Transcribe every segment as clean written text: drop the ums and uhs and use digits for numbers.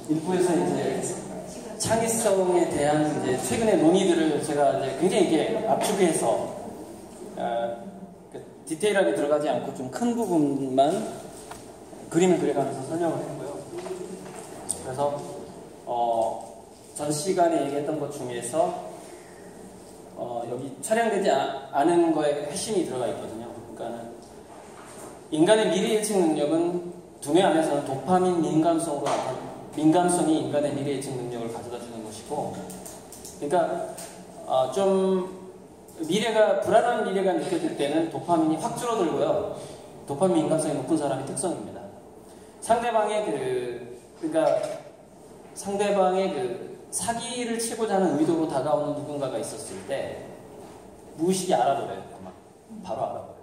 일부에서 이제 창의성에 대한 이제 최근의 논의들을 제가 이제 굉장히 이게 압축해서 디테일하게 들어가지 않고 좀 큰 부분만 그림을 그려가면서 설명을 했고요. 그래서 전 시간에 얘기했던 것 중에서 여기 촬영되지 않은 거에 핵심이 들어가 있거든요. 그러니까는 인간의 미래 예측 능력은 두뇌 안에서는 도파민 민감성이 인간의 미래 예측 능력을 가져다 주는 것이고, 그러니까 좀 불안한 미래가 느껴질 때는 도파민이 확 줄어들고요. 도파민 민감성이 높은 사람의 특성입니다. 상대방의 사기를 치고자 하는 의도로 다가오는 누군가가 있었을 때 무의식이 알아버려요. 바로 알아버려요.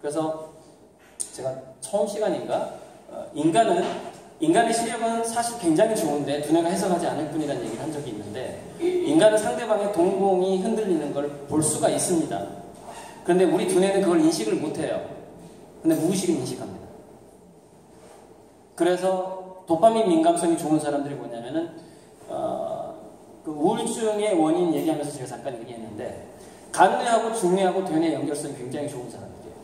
그래서 제가 처음 시간인가 인간의 시력은 사실 굉장히 좋은데 두뇌가 해석하지 않을 뿐이라는 얘기를 한 적이 있는데, 인간은 상대방의 동공이 흔들리는 걸 볼 수가 있습니다. 그런데 우리 두뇌는 그걸 인식을 못해요. 근데 무의식은 인식합니다. 그래서 도파민 민감성이 좋은 사람들이 뭐냐면은 그 우울증의 원인 얘기하면서 제가 잠깐 얘기했는데, 간뇌하고 중뇌하고 대뇌 연결성이 굉장히 좋은 사람들이에요.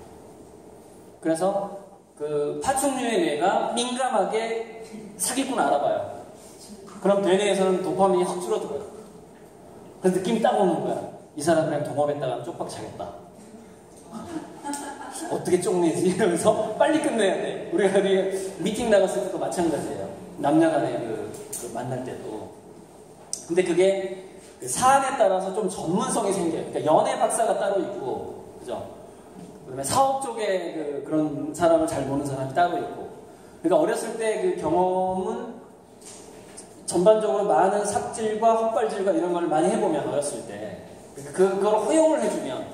그래서 그 파충류의 뇌가 민감하게 사기꾼 알아봐요. 그럼 대뇌에서는 도파민이 확 줄어들어요. 그래서 느낌이 딱 오는 거야. 이 사람이랑 동업했다가 쪽박 차겠다. 어떻게 쪽내지? 이러면서 빨리 끝내야 돼. 우리가 미팅 나갔을 때도 마찬가지예요. 남녀간에 그 만날 때도. 근데 그게 그 사안에 따라서 좀 전문성이 생겨요. 그러니까 연애 박사가 따로 있고, 그죠? 그다음에 사업 쪽에 그런 사람을 잘 보는 사람이 따로 있고. 그러니까 어렸을 때 그 경험은 전반적으로 많은 삽질과 헛발질과 이런 걸 많이 해보면, 어렸을 때 그걸 허용을 해주면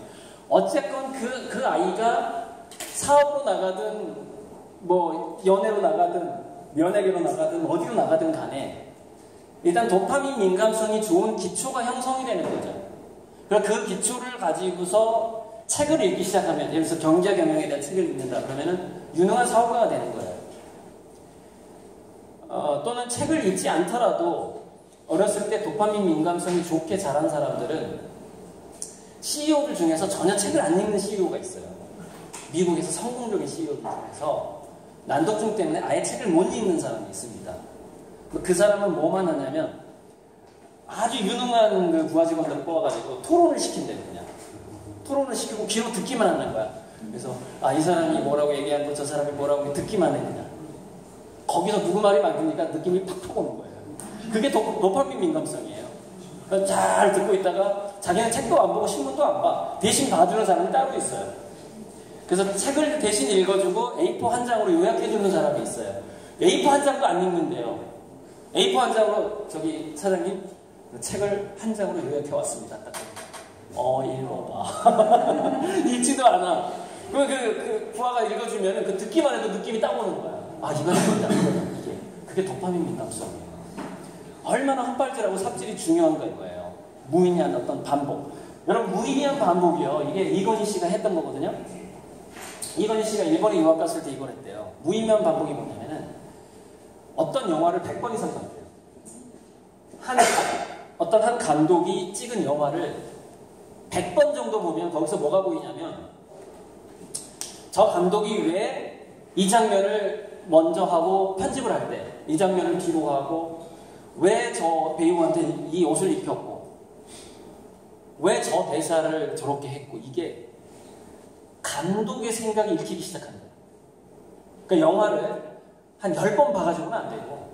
어쨌건 그 아이가 사업으로 나가든 뭐 연애로 나가든 연예계로 나가든 어디로 나가든 간에 일단 도파민 민감성이 좋은 기초가 형성이 되는 거죠. 그래서 그 기초를 가지고서 책을 읽기 시작하면, 예를 들어서 경제 경영에 대한 책을 읽는다 그러면은 유능한 사업가가 되는 거예요. 또는 책을 읽지 않더라도 어렸을 때 도파민 민감성이 좋게 자란 사람들은 CEO들 중에서 전혀 책을 안 읽는 CEO가 있어요. 미국에서 성공적인 CEO들 중에서 난독증 때문에 아예 책을 못 읽는 사람이 있습니다. 그 사람은 뭐만 하냐면 아주 유능한 그 부하 직원들을 뽑아가지고 토론을 시킨대요. 그냥 토론을 시키고 귀로 듣기만 하는 거야. 그래서 이 사람이 뭐라고 얘기한 거 저 사람이 뭐라고 듣기만 해. 그냥 거기서 누구 말이 맞으니까 느낌이 팍팍 오는 거예요. 그게 도파민 민감성이에요. 잘 듣고 있다가 자기는 책도 안 보고 신문도 안 봐. 대신 봐주는 사람이 따로 있어요. 그래서 책을 대신 읽어주고 A4 한 장으로 요약해주는 사람이 있어요. A4 한 장도 안 읽는데요. A4 한 장으로 저기 사장님 책을 한 장으로 요약해왔습니다. 딱 읽어봐. 읽지도 않아. 그 부하가 읽어주면 그 듣기만 해도 느낌이 딱 오는 거야. 이건 이거다. 그게 도파민 민감성이에요. 얼마나 헛발질하고 삽질이 중요한가 이거예요. 무의미한 어떤 반복. 여러분, 무의미한 반복이요. 이게 이건희 씨가 했던 거거든요. 이건희 씨가 일본에 유학 갔을 때 이걸 했대요. 무의미한 반복이 뭐냐면은 어떤 영화를 100번 이상 봤대요. 어떤 한 감독이 찍은 영화를 100번 정도 보면 거기서 뭐가 보이냐면, 저 감독이 왜 이 장면을 먼저 하고 편집을 할 때 이 장면을 뒤로 하고, 왜 저 배우한테 이 옷을 입혔고, 왜 저 대사를 저렇게 했고, 이게 감독의 생각이 읽히기 시작한다. 그러니까 영화를 한 10번 봐가지고는 안 되고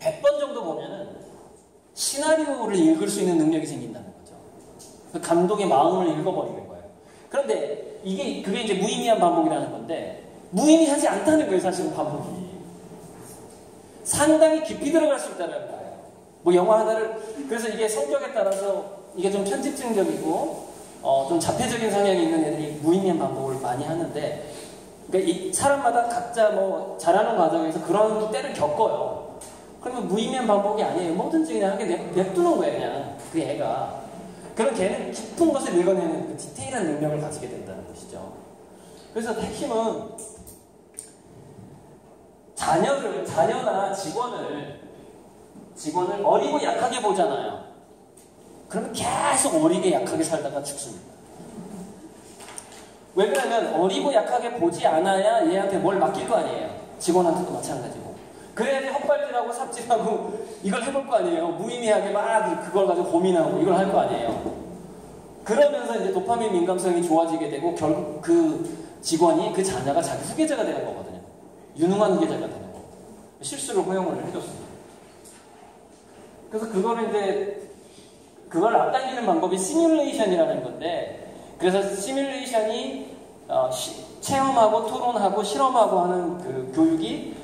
100번 정도 보면은 시나리오를 읽을 수 있는 능력이 생긴다는 거죠. 그 감독의 마음을 읽어버리는 거예요. 그런데 그게 이제 무의미한 반복이라는 건데, 무의미하지 않다는 거예요. 사실은 반복이 상당히 깊이 들어갈 수 있다는 거예요. 뭐 영화 하나를, 그래서 이게 성격에 따라서 이게 좀 편집증적이고 좀 자폐적인 성향이 있는 애들이 무의미한 반복을 많이 하는데, 그러니까 이 사람마다 각자 뭐 자라는 과정에서 그런 때를 겪어요. 그러면 무의미한 반복이 아니에요. 뭐든지 그냥 하게 냅두는 거예요. 그냥 그 애가. 그럼 걔는 깊은 것을 읽어내는 그 디테일한 능력을 가지게 된다는 것이죠. 그래서 핵심은 자녀나 직원을 어리고 약하게 보잖아요. 그러면 계속 어리게 약하게 살다가 죽습니다. 왜 그러면 어리고 약하게 보지 않아야 얘한테 뭘 맡길 거 아니에요. 직원한테도 마찬가지고. 그래야지 헛발질하고 삽질하고 이걸 해볼 거 아니에요. 무의미하게 막 그걸 가지고 고민하고 이걸 할 거 아니에요. 그러면서 이제 도파민 민감성이 좋아지게 되고 결국 그 직원이 그 자녀가 자기 후계자가 되는 거거든요. 유능한 후계자가 되는 거고. 실수를 허용을 해줬습니다. 그래서 그걸 앞당기는 방법이 시뮬레이션이라는 건데, 그래서 시뮬레이션이 체험하고 토론하고 실험하고 하는 그 교육이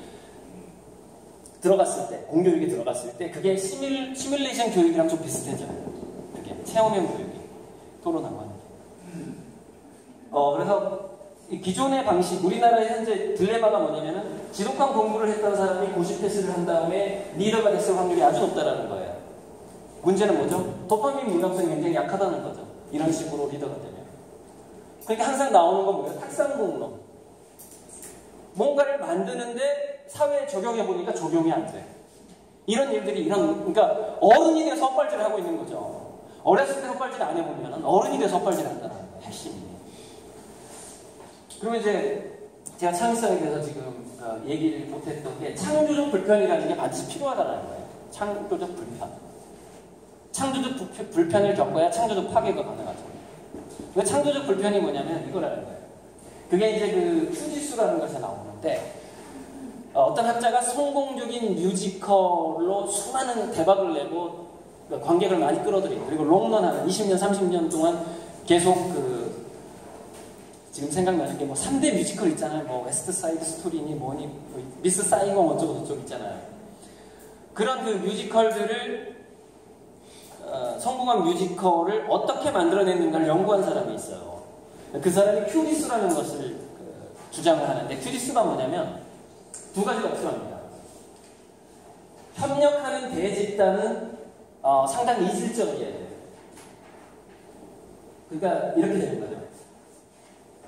들어갔을 때, 공교육이 들어갔을 때 그게 시뮬레이션 교육이랑 좀 비슷해져요. 그게 체험형 교육이 토론하고 하는 게. 그래서 이 기존의 방식, 우리나라의 현재 딜레마가 뭐냐면은 지독한 공부를 했던 사람이 고시 패스를 한 다음에 리더가 됐을 확률이 아주 높다라는 거예요. 문제는 뭐죠? 도파민 민감성이 굉장히 약하다는 거죠. 이런 식으로 리더가 되면. 그러니까 항상 나오는 건 뭐예요? 탁상공론. 뭔가를 만드는데 사회에 적용해보니까 적용이 안 돼. 이런 일들이, 그러니까 어른이 돼서 헛발질을 하고 있는 거죠. 어렸을 때 헛발질 안 해보면 어른이 돼서 헛발질 한다는 거예요. 핵심이. 그러면 이제 제가 창의성에 대해서 지금 얘기를 못했던 게 창조적 불편이라는 게 반드시 필요하다는 거예요. 창조적 불편. 창조적 불편을 겪어야 창조적 파괴가 가능하죠. 그 창조적 불편이 뭐냐면 이거라는 거예요. 그게 이제 그 휴지수라는 것에 나오는데, 어떤 학자가 성공적인 뮤지컬로 수많은 대박을 내고 관객을 많이 끌어들이고, 그리고 롱런하는 20년, 30년 동안 계속 지금 생각나는 게 뭐 3대 뮤지컬 있잖아요. 뭐 웨스트 사이드 스토리니 뭐니, 미스 사이공 어쩌고 저쩌고 있잖아요. 그런 그 뮤지컬들을 성공한 뮤지컬을 어떻게 만들어냈는가를 연구한 사람이 있어요. 그 사람이 큐리스라는 것을 주장을 하는데, 큐리스가 뭐냐면 두 가지가 필요합니다. 협력하는 대집단은 상당히 이질적이어야 돼요. 그러니까 이렇게 되는 거죠.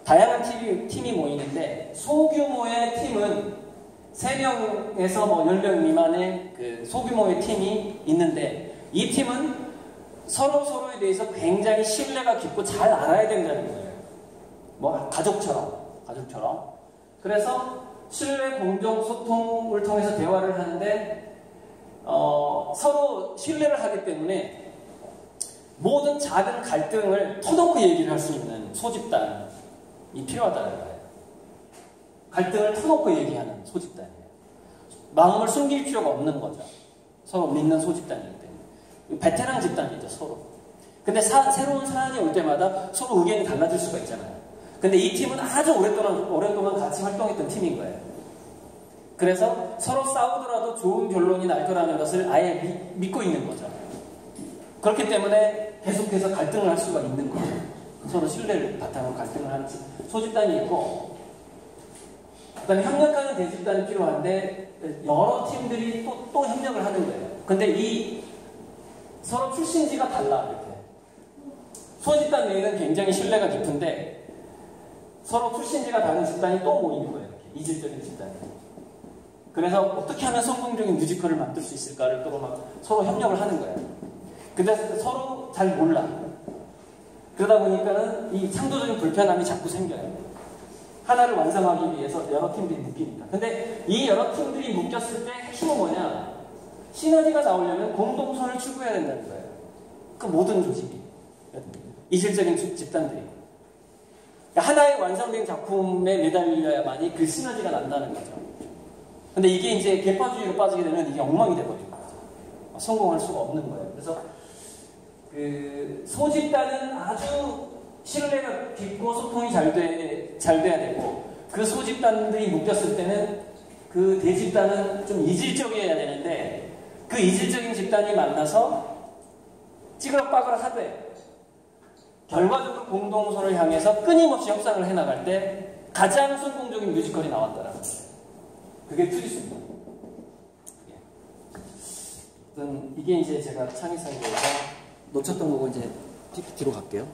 다양한 팀이 모이는데 소규모의 팀은 3명에서 뭐 10명 미만의 그 소규모의 팀이 있는데, 이 팀은 서로에 대해서 굉장히 신뢰가 깊고 잘 알아야 된다는 거예요. 뭐 가족처럼. 그래서 신뢰, 공정, 소통을 통해서 대화를 하는데 서로 신뢰를 하기 때문에 모든 작은 갈등을 터놓고 얘기를 할 수 있는 소집단이 필요하다는 거예요. 갈등을 터놓고 얘기하는 소집단이에요. 마음을 숨길 필요가 없는 거죠. 서로 믿는 소집단이기 때문에. 베테랑 집단이죠, 서로. 근데 새로운 사안이 올 때마다 서로 의견이 달라질 수가 있잖아요. 근데 이 팀은 아주 오랫동안 같이 활동했던 팀인 거예요. 그래서 서로 싸우더라도 좋은 결론이 날 거라는 것을 아예 믿고 있는 거죠. 그렇기 때문에 계속해서 갈등을 할 수가 있는 거예요. 서로 신뢰를 바탕으로 갈등을 하는 소집단이 있고, 그다음에 협력하는 대집단이 필요한데 여러 팀들이 또 협력을 하는 거예요. 근데 이 서로 출신지가 달라. 이렇게 소집단 내에는 굉장히 신뢰가 깊은데 서로 출신지가 다른 집단이 또 모이는 거예요. 이렇게 이질적인 집단이. 그래서 어떻게 하면 성공적인 뮤지컬을 만들 수 있을까를 또 막 서로 협력을 하는 거예요. 근데 서로 잘 몰라. 그러다 보니까는 이 창조적인 불편함이 자꾸 생겨요. 하나를 완성하기 위해서 여러 팀들이 묶이니까. 근데 이 여러 팀들이 묶였을 때 핵심은 뭐냐? 시너지가 나오려면 공동선을 추구해야 된다는 거예요. 그 모든 조직이. 이질적인 집단들이. 하나의 완성된 작품에 매달려야만이 그 시너지가 난다는 거죠. 근데 이게 이제 계파주의로 빠지게 되면 이게 엉망이 돼버리는 거죠. 성공할 수가 없는 거예요. 그래서 그 소집단은 아주 신뢰가 깊고 소통이 잘 돼야 되고, 그 소집단들이 묶였을 때는 그 대집단은 좀 이질적이어야 되는데, 그 이질적인 집단이 만나서 찌그럭빠그럭 하되 결과적으로 공동선을 향해서 끊임없이 협상을 해나갈 때 가장 성공적인 뮤지컬이 나왔다라는 거예요. 그게 큐리스입니다. 이게 이제 제가 창의성에 대해서 놓쳤던 거고, 이제 PPT로 갈게요.